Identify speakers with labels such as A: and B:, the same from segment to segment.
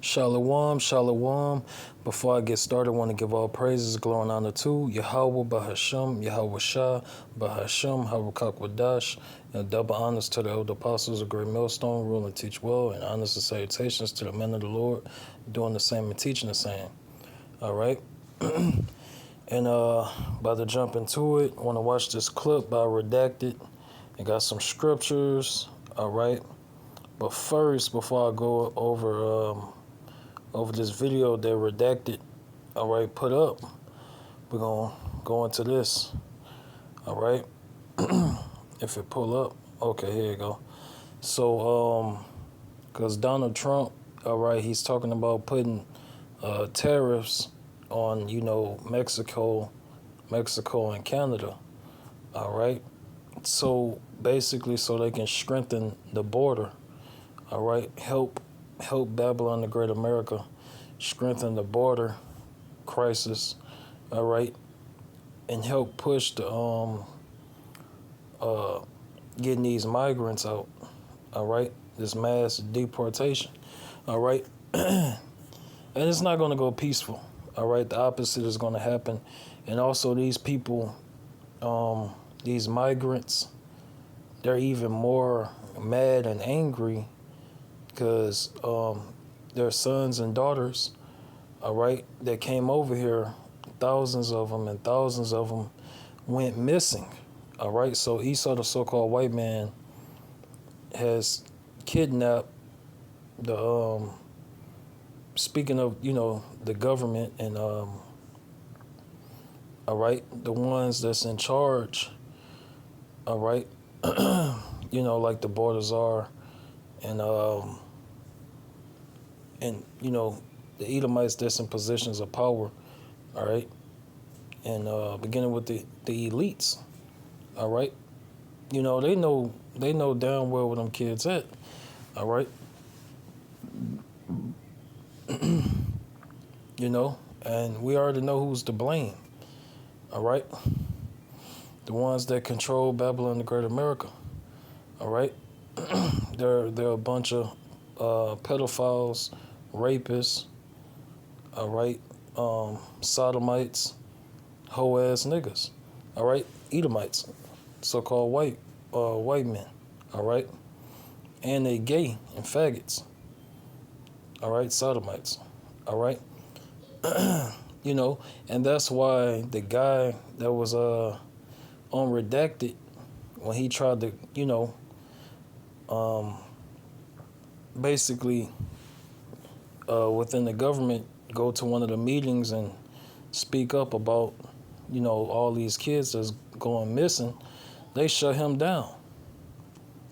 A: Shalom, shalom. Before I get started, I want to give all praises, glory, and honor to Yahweh Bahasham, Yahweh Shah, Bahasham, Harakak Wadash, and double honors to the elder apostles of Great Millstone, rule and teach well, and honors and salutations to the men of the Lord, doing the same and teaching the same. All right. And about to jump into it, I want to watch this clip by Redacted. It got some scriptures. All right. But first, before I go over this video that Redacted, all right, put up, we're gonna go into this. All right. If it pull up, okay, here you go. So because Donald Trump, all right, he's talking about putting tariffs on, Mexico and Canada. All right. So basically, so they can strengthen the border. All right. Help Babylon the Great America strengthen the border crisis. All right. And help push the getting these migrants out. All right. This mass deportation. All right. And it's not going to go peaceful. All right. The opposite is going to happen. And also these people, these migrants, they're even more mad and angry because their sons and daughters, all right, that came over here, thousands of them went missing. All right. So Esau, the so-called white man, has kidnapped the speaking of, the government and all right, the ones that's in charge, all right, like the border czar and the Edomites that's in positions of power, all right, and beginning with the elites, all right, they know damn well where them kids at, all right. And we already know who's to blame. All right. The ones that control Babylon the Great America. All right. They're a bunch of pedophiles, rapists, all right, sodomites, hoe ass niggas. All right. Edomites, so-called white men. All right. And they gay and faggots. All right, sodomites. All right. And that's why the guy that was on Redacted, when he tried to, basically within the government, go to one of the meetings and speak up about, all these kids that's going missing, they shut him down.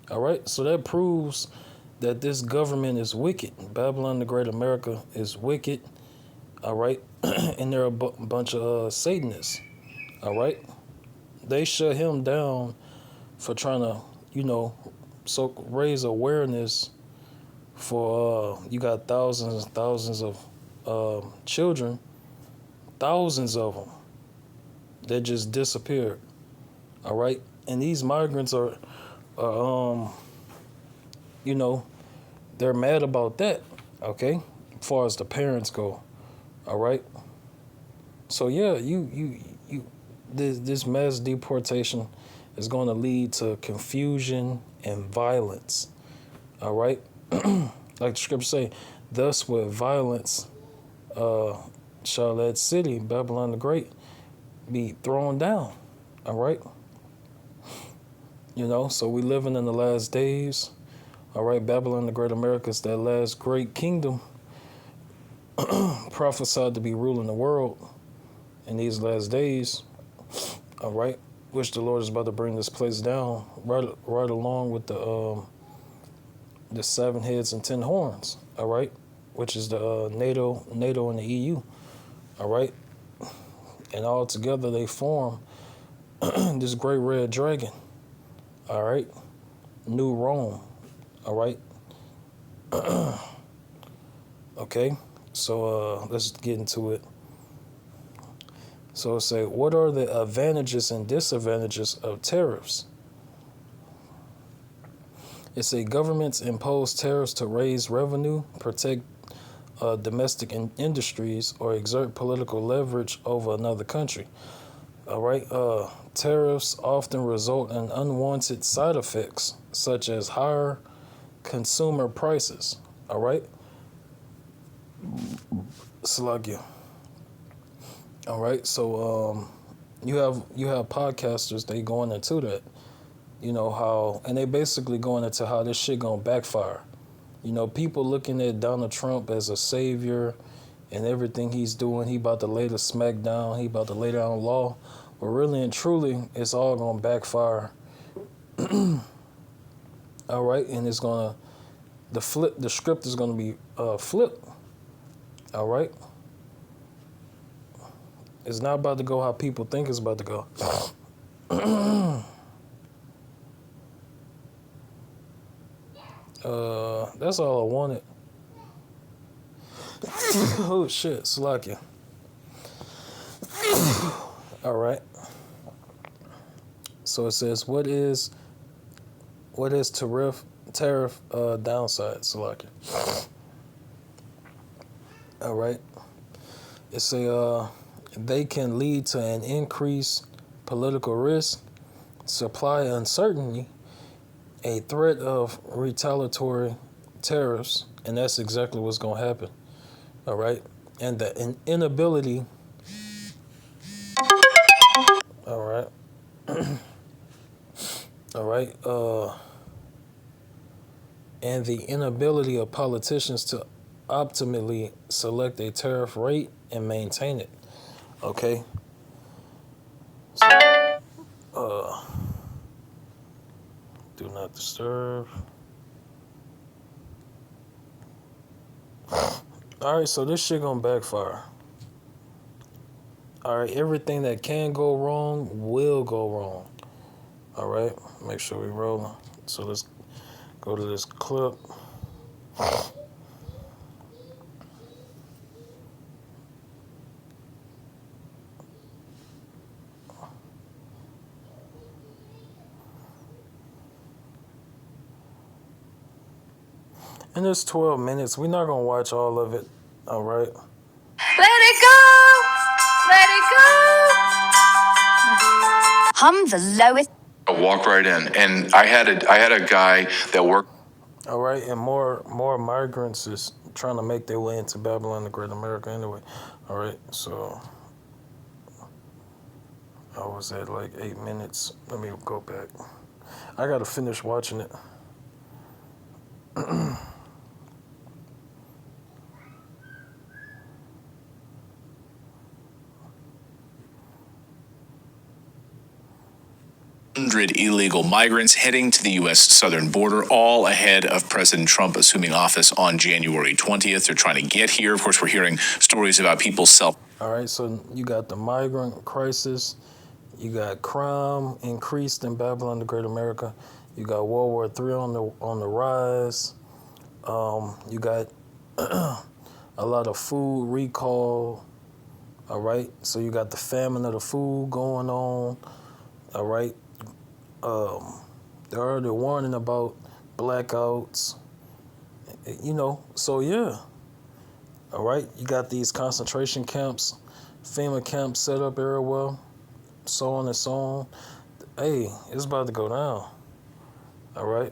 A: All right. So that proves that this government is wicked. Babylon the Great America is wicked. All right. And they're a bunch of Satanists. All right. They shut him down for trying to, so raise awareness for, you got thousands and thousands of children, thousands of them that just disappeared. All right. And these migrants are they're mad about that. Okay. As far as the parents go. All right. So yeah, this mass deportation is going to lead to confusion and violence. All right. Like the scripture say, thus with violence shall that city, Babylon the Great, be thrown down. All right. So we living in the last days. All right. Babylon the Great America is that last great kingdom prophesied to be ruling the world in these last days. All right. Which the Lord is about to bring this place down right along with the 7 heads and 10 horns. All right. Which is the NATO and the EU. All right. And all together they form this great red dragon. All right. New Rome. All right. Okay. So let's get into it. So say, what are the advantages and disadvantages of tariffs? It say governments impose tariffs to raise revenue, protect domestic industries or exert political leverage over another country. All right. Tariffs often result in unwanted side effects, such as higher consumer prices. All right. Slug. All right. So you have podcasters, they going into that. How, and they basically going into how this shit gonna backfire. People looking at Donald Trump as a savior and everything he's doing. He about to lay the smack down. He about to lay down law. But really and truly, it's all gonna backfire. All right, and it's gonna the script is gonna be flipped. All right. It's not about to go how people think it's about to go. That's all I wanted. Oh shit, Salakia. All right. So it says, what is tariff downside, Salakia? All right. It say they can lead to an increased political risk, supply uncertainty, a threat of retaliatory tariffs, and that's exactly what's going to happen. All right. And the inability. All right. All right. And the inability of politicians to optimally select a tariff rate and maintain it. Okay. So, do not disturb. All right, so this shit gonna backfire. All right, everything that can go wrong will go wrong. All right, make sure we rolling. So let's go to this clip. And it's 12 minutes. We're not going to watch all of it. All right.
B: Let it go. Let it go.
C: I'm the lowest.
D: I walk right in. And I had a guy that worked.
A: All right. And more migrants is trying to make their way into Babylon, the Great America anyway. All right. So I was at like 8 minutes. Let me go back. I got to finish watching it.
E: Illegal migrants heading to the U.S. southern border, all ahead of President Trump assuming office on January 20th. They're trying to get here. Of course, we're hearing stories about people
A: All right, so you got the migrant crisis. You got crime increased in Babylon, the Great America. You got World War III on the rise. You got a lot of food recall. All right, so you got the famine of the food going on. All right. They're already warning about blackouts, so yeah. All right, you got these concentration camps, FEMA camps set up everywhere, so on and so on. Hey, it's about to go down. All right.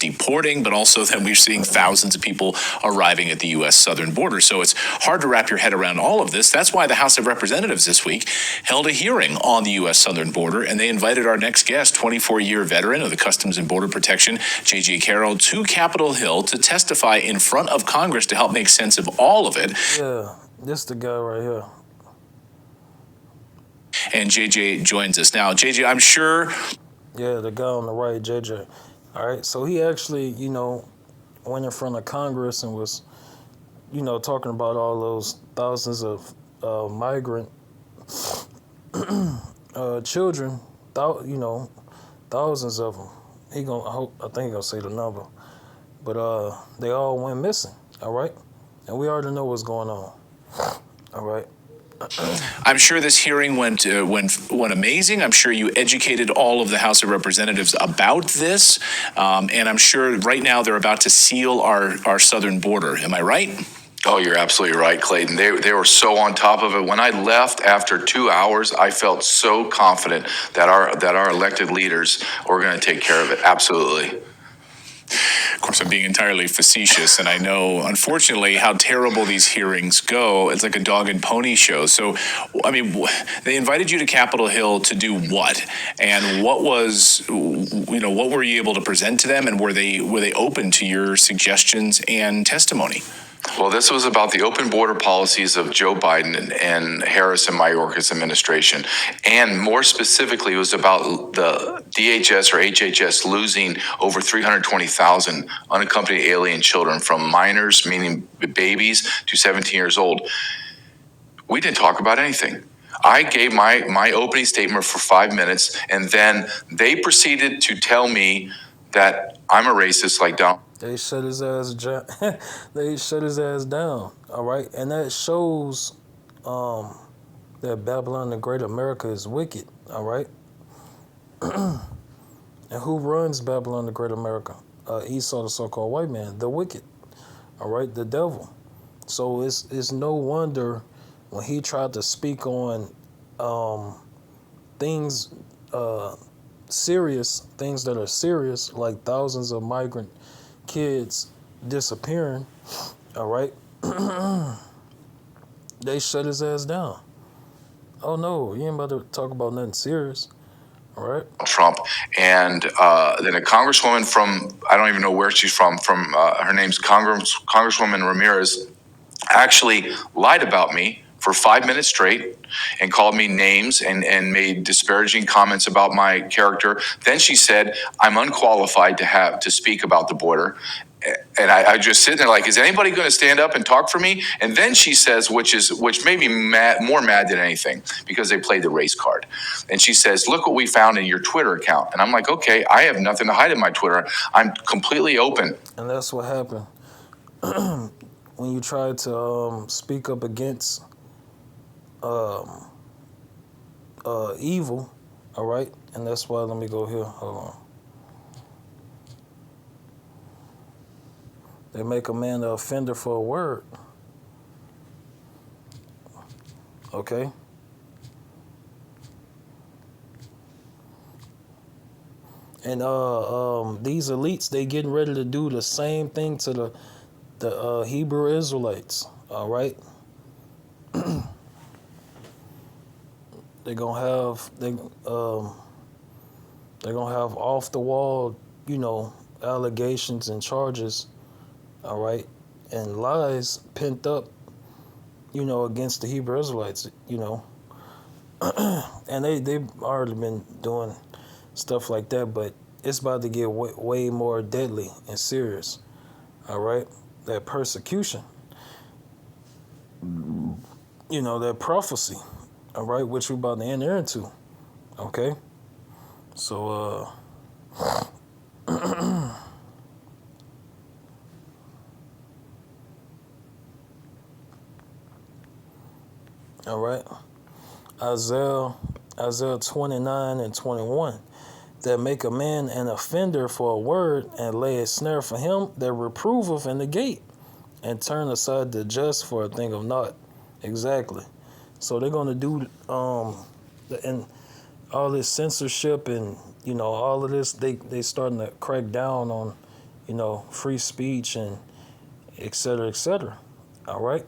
E: deporting, but also that we're seeing thousands of people arriving at the U.S. southern border. So it's hard to wrap your head around all of this. That's why the House of Representatives this week held a hearing on the U.S. southern border, and they invited our next guest, 24-year veteran of the Customs and Border Protection, J.J. Carroll, to Capitol Hill to testify in front of Congress to help make sense of all of it.
A: Yeah, this the guy right here.
E: And JJ joins us now. JJ, I'm sure.
A: Yeah, the guy on the right, JJ. All right, so he actually, went in front of Congress and was, talking about all those thousands of migrant children, thousands of them. I think he gonna say the number, but they all went missing. All right, and we already know what's going on. All right.
E: I'm sure this hearing went amazing. I'm sure you educated all of the House of Representatives about this, and I'm sure right now they're about to seal our southern border. Am I right?
D: Oh, you're absolutely right, Clayton. They were so on top of it. When I left after 2 hours, I felt so confident that our elected leaders were going to take care of it. Absolutely.
E: Of course, I'm being entirely facetious, and I know, unfortunately, how terrible these hearings go. It's like a dog and pony show. So, I mean, they invited you to Capitol Hill to do what? And what was, what were you able to present to them? And were they open to your suggestions and testimony?
D: Well, this was about the open border policies of Joe Biden and Harris and Mayorkas administration. And more specifically, it was about the DHS or HHS losing over 320,000 unaccompanied alien children, from minors, meaning babies, to 17 years old. We didn't talk about anything. I gave my opening statement for 5 minutes, and then they proceeded to tell me that I'm a racist like Donald.
A: They shut his ass. They shut his ass down. All right, and that shows that Babylon the Great America is wicked. All right, and who runs Babylon the Great America? Esau, the so-called white man, the wicked. All right, the devil. So it's no wonder when he tried to speak on things serious, things that are serious, like thousands of migrant kids disappearing, all right, they shut his ass down. Oh no, you ain't about to talk about nothing serious, all right?
D: Trump, and then a congresswoman from, I don't even know where she's from her name's Congresswoman Ramirez, actually lied about me for 5 minutes straight and called me names and made disparaging comments about my character. Then she said I'm unqualified to speak about the border. And I just sit there like, is anybody going to stand up and talk for me? And then she says, which made me more mad than anything, because they played the race card. And she says, look what we found in your Twitter account. And I'm like, okay, I have nothing to hide in my Twitter. I'm completely open.
A: And that's what happened when you try to speak up against evil, all right? And that's why, let me go here, hold on. They make a man the offender for a word. Okay? And these elites, they getting ready to do the same thing to the Hebrew Israelites, all right? They're gonna have off the wall, allegations and charges, all right, and lies pent up, against the Hebrew Israelites, and they've already been doing stuff like that, but it's about to get way more deadly and serious, all right? That persecution, that prophecy, all right, which we're about to enter into, okay? So, all right, Isaiah 29 and 21, that make a man an offender for a word, and lay a snare for him that reproveth in the gate, and turn aside the just for a thing of naught. Exactly. So they're going to do and all this censorship and all of this. They starting to crack down on free speech and et cetera, et cetera. All right.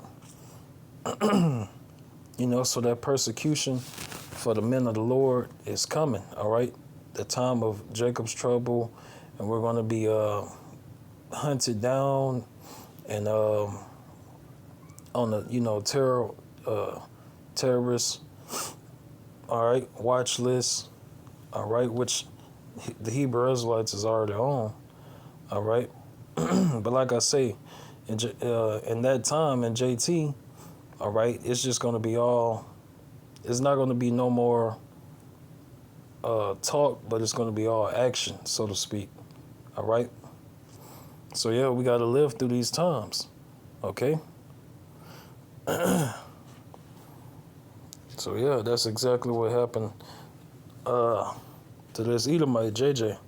A: So that persecution for the men of the Lord is coming. All right. The time of Jacob's trouble, and we're going to be hunted down and on the terrorists, all right, watch list, all right, which the Hebrew Israelites is already on, all right. But like I say, in that time in JT, all right, it's just going to be it's not going to be no more talk, but it's going to be all action, so to speak, all right. So yeah, we got to live through these times, okay. So yeah, that's exactly what happened to this Edomite, JJ.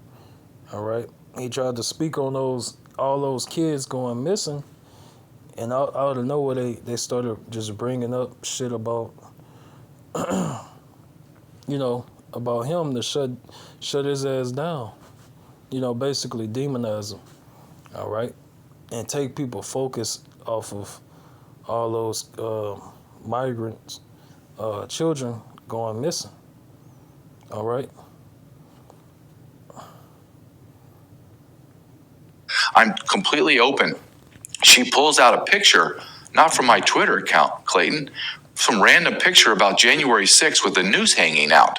A: All right, he tried to speak on all those kids going missing, And out of nowhere, they started just bringing up shit about, about him to shut his ass down. Basically demonize him. All right, and take people focus off of all those migrants, children going missing. All right.
D: I'm completely open. She pulls out a picture, not from my Twitter account, Clayton, some random picture about January 6th with the noose hanging out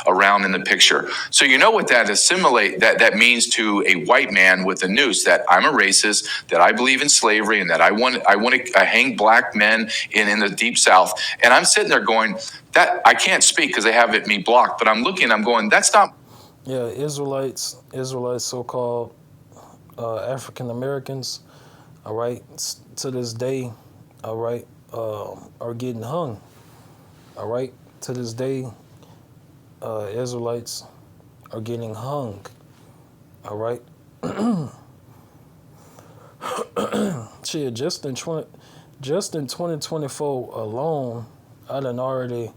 D: around in the picture. So you know what that means to a white man with a noose, that I'm a racist, that I believe in slavery, and that I want to hang black men in the deep South. And I'm sitting there going, that I can't speak because they have me blocked, but I'm looking, I'm going, that's not.
A: Yeah, Israelites, so-called African Americans, all right, to this day, all right, are getting hung. All right, to this day, Israelites are getting hung. All right. Shit, just in 2024 alone, I done already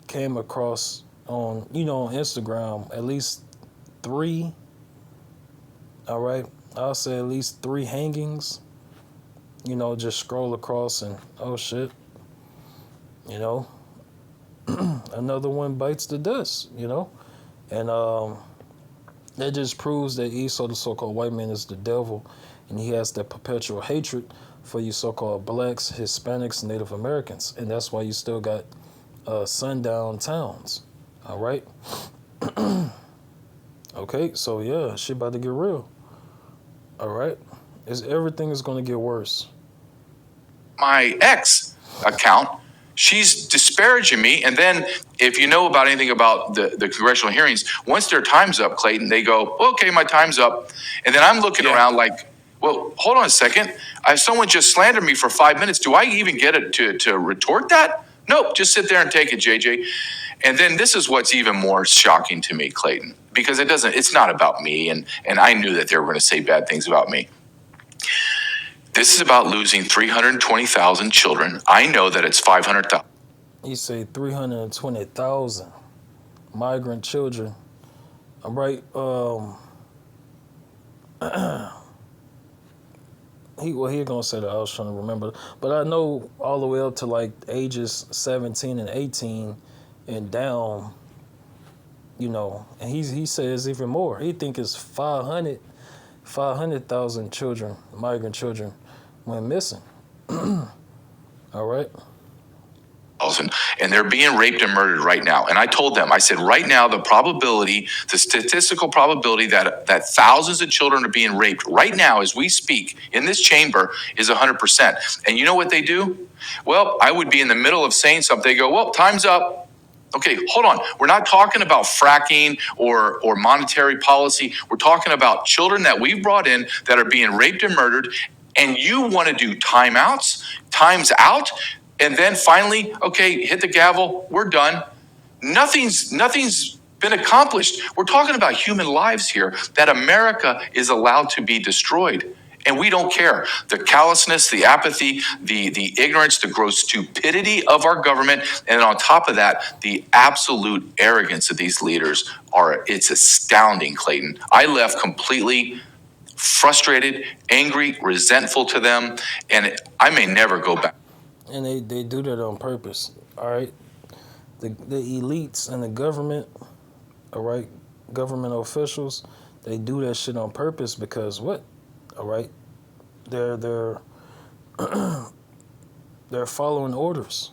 A: came across on Instagram at least 3. All right, I'll say at least 3 hangings. Just scroll across and oh shit, another one bites the dust. And that just proves that Esau, the so-called white man, is the devil, and he has that perpetual hatred for you so-called blacks, Hispanics, Native Americans, and that's why you still got sundown towns. All right. Okay, so yeah, shit about to get real. All right, everything is going to get worse.
D: My ex account, she's disparaging me. And then if you know about anything about the congressional hearings, once their time's up, Clayton, they go, okay, my time's up. And then I'm looking around like, well, hold on a second. Someone just slandered me for 5 minutes. Do I even get it to retort that? Nope, just sit there and take it, JJ. And then this is what's even more shocking to me, Clayton, because it's not about me. And I knew that they were going to say bad things about me. This is about losing 320,000 children. I know that it's 500,000.
A: You say 320,000 migrant children. All right. He gonna say that. I was trying to remember, but I know all the way up to like ages 17 and 18 and down. And he says even more. He think it's 500,000 children, migrant children, went missing. All right.
D: And they're being raped and murdered right now. And I told them, I said, right now, the statistical probability that thousands of children are being raped right now as we speak in this chamber is 100%. And you know what they do? Well, I would be in the middle of saying something. They go, well, time's up. Okay, hold on. We're not talking about fracking or monetary policy. We're talking about children that we've brought in that are being raped and murdered. And you want to do times out? And then finally, okay, hit the gavel, we're done. Nothing's been accomplished. We're talking about human lives here, that America is allowed to be destroyed. And we don't care. The callousness, the apathy, the ignorance, the gross stupidity of our government, and on top of that, the absolute arrogance of these leaders it's astounding, Clayton. I left completely frustrated, angry, resentful to them, and I may never go back.
A: And they do that on purpose. All right. The elites and the government, all right, government officials, they do that shit on purpose because what? All right. They're following orders.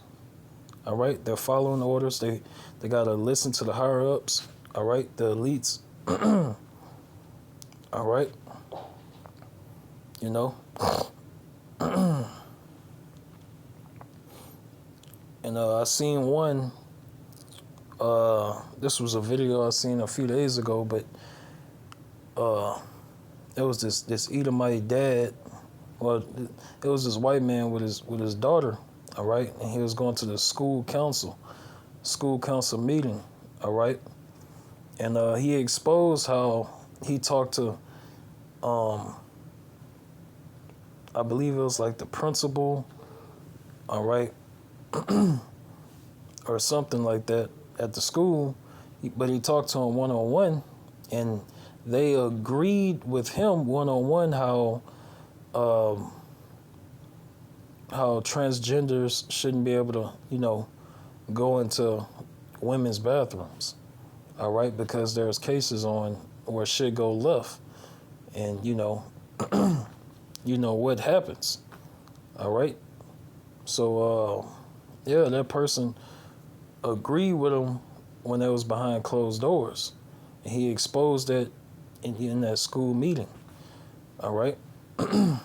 A: All right. They're following orders. They gotta listen to the higher ups. All right. The elites. All right. And I seen one. This was a video I seen a few days ago, but it was this Edomite dad. Well, it was this white man with his daughter. All right, and he was going to the school council meeting. All right, and he exposed how he talked to I believe it was like the principal, all right, or something like that at the school. But he talked to him one-on-one, and they agreed with him one-on-one how transgenders shouldn't be able to, go into women's bathrooms, all right, because there's cases on where shit go left, and you know what happens, all right. So yeah, that person agreed with him when they was behind closed doors, and he exposed that in that school meeting, all right. And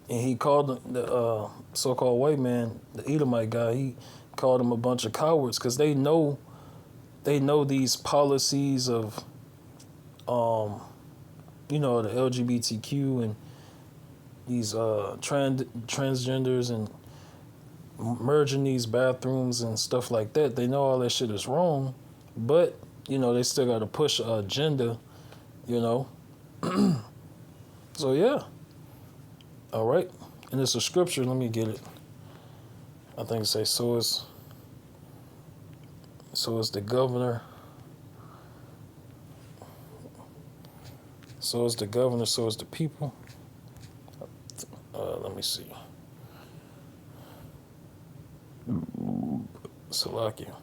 A: he called the so-called white man, the Edomite guy, he called them a bunch of cowards because they know these policies of the LGBTQ and these transgenders and merging these bathrooms and stuff like that. They know all that shit is wrong, but they still got to push an agenda, So yeah, all right. And it's a scripture. Let me get it. I think it says, so is the governor. So is the governor, so is the people. Let me see. Salakia.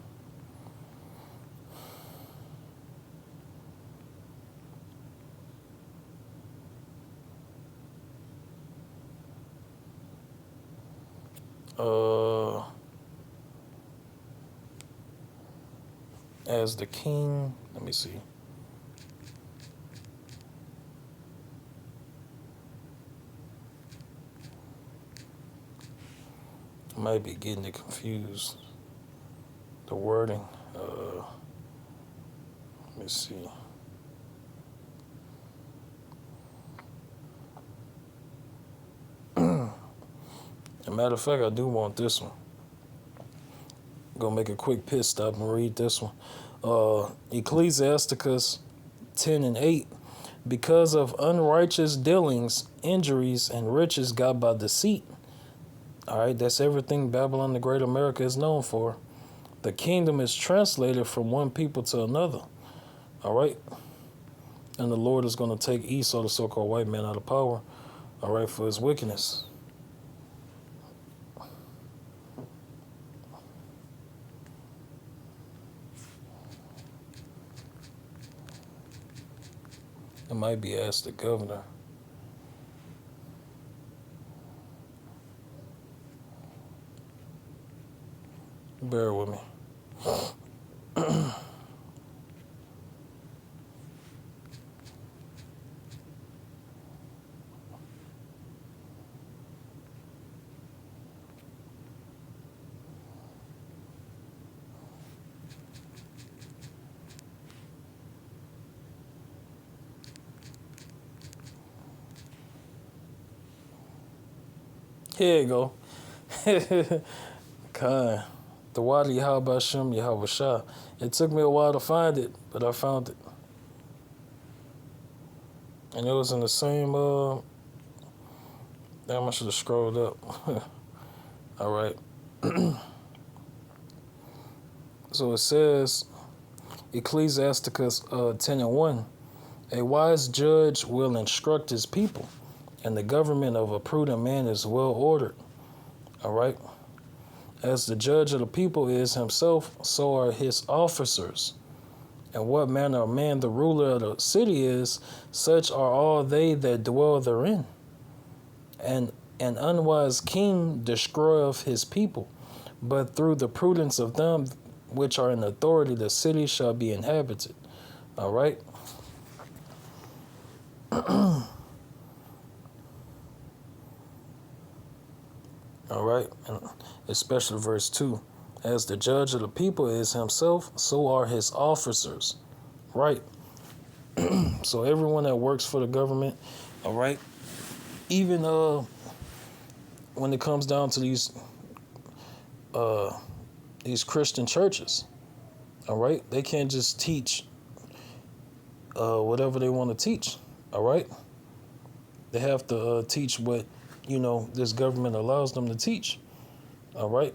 A: As the king, let me see. I might be getting it confused. The wording. Let me see. As a matter of fact, I do want this one. Gonna make a quick pit stop and read this one. Ecclesiasticus 10:8. Because of unrighteous dealings, injuries, and riches got by deceit. All right, that's everything Babylon the Great America is known for. The kingdom is translated from one people to another. All right. And the Lord is going to take Esau, the so-called white man, out of power. All right, for his wickedness. It might be asked the governor. Bear with me. Here you go. Kind. The Wadi Yahabashim Yahabashah. It took me a while to find it, but I found it. And it was in the same, damn, I should have scrolled up. All right. So it says, Ecclesiasticus 10:1, a wise judge will instruct his people, and the government of a prudent man is well ordered. All right. As the judge of the people is himself, so are his officers. And what manner of man the ruler of the city is, such are all they that dwell therein. And an unwise king destroyeth his people, but through the prudence of them which are in authority, the city shall be inhabited. All right. All right, and especially verse 2. As the judge of the people is himself, so are his officers. Right. So everyone that works for the government, all right, even when it comes down to these Christian churches, all right, they can't just teach whatever they want to teach, all right? They have to teach what, this government allows them to teach. All right?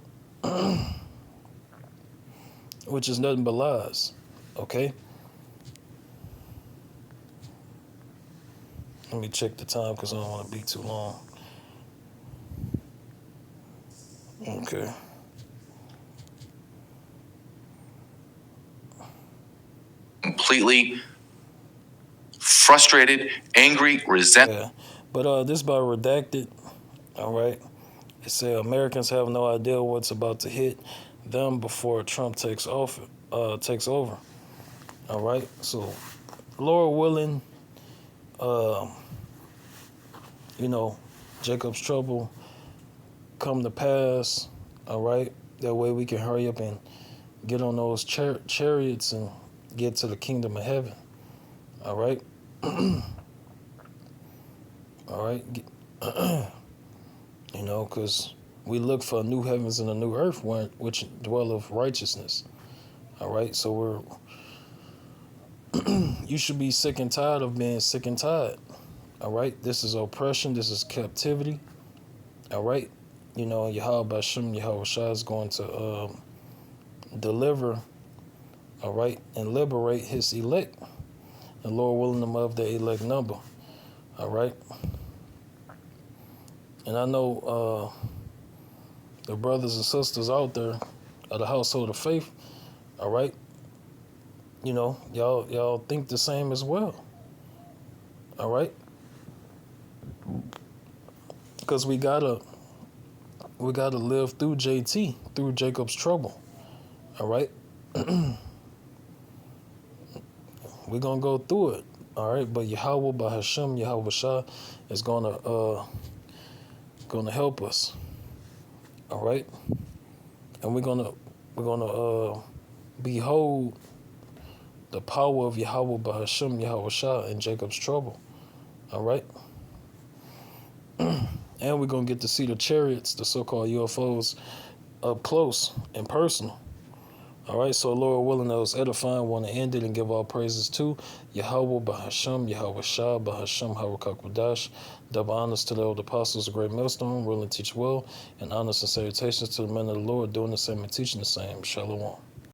A: Which is nothing but lies. Okay? Let me check the time because I don't want to be too long. Okay.
D: Completely frustrated, angry, resentful.
A: Yeah. But this by redacted. All right. It said Americans have no idea what's about to hit them before Trump takes over. All right. So, Lord willing, Jacob's trouble come to pass. All right. That way we can hurry up and get on those chariots and get to the kingdom of heaven. All right. All right. Because we look for new heavens and a new earth which dwelleth righteousness. All right. So you should be sick and tired of being sick and tired. All right. This is oppression. This is captivity. All right. Yahweh Bashem, Yahweh Shah is going to deliver, all right, and liberate his elect. And Lord willing, them of the elect number. All right. And I know the brothers and sisters out there of the household of faith, all right, y'all think the same as well. All right. Because we gotta live through JT, through Jacob's trouble. All right. We're gonna go through it. All right. But Yahweh Bahashem, Yahweh Shah is gonna help us. All right. And we're gonna behold the power of Yahweh Bahashem, Yahweh Shah in Jacob's trouble. All right. And we're going to get to see the chariots, the so-called UFOs, up close and personal. All right, so Lord willing, that was edifying. Want to end it and give all praises to Yahweh Bahashem, Yahweh Shah, Bahashem, Harakak Wadash. Double honors to the old apostles, a great millstone, willing to teach well, and honors and salutations to the men of the Lord, doing the same and teaching the same. Shalom.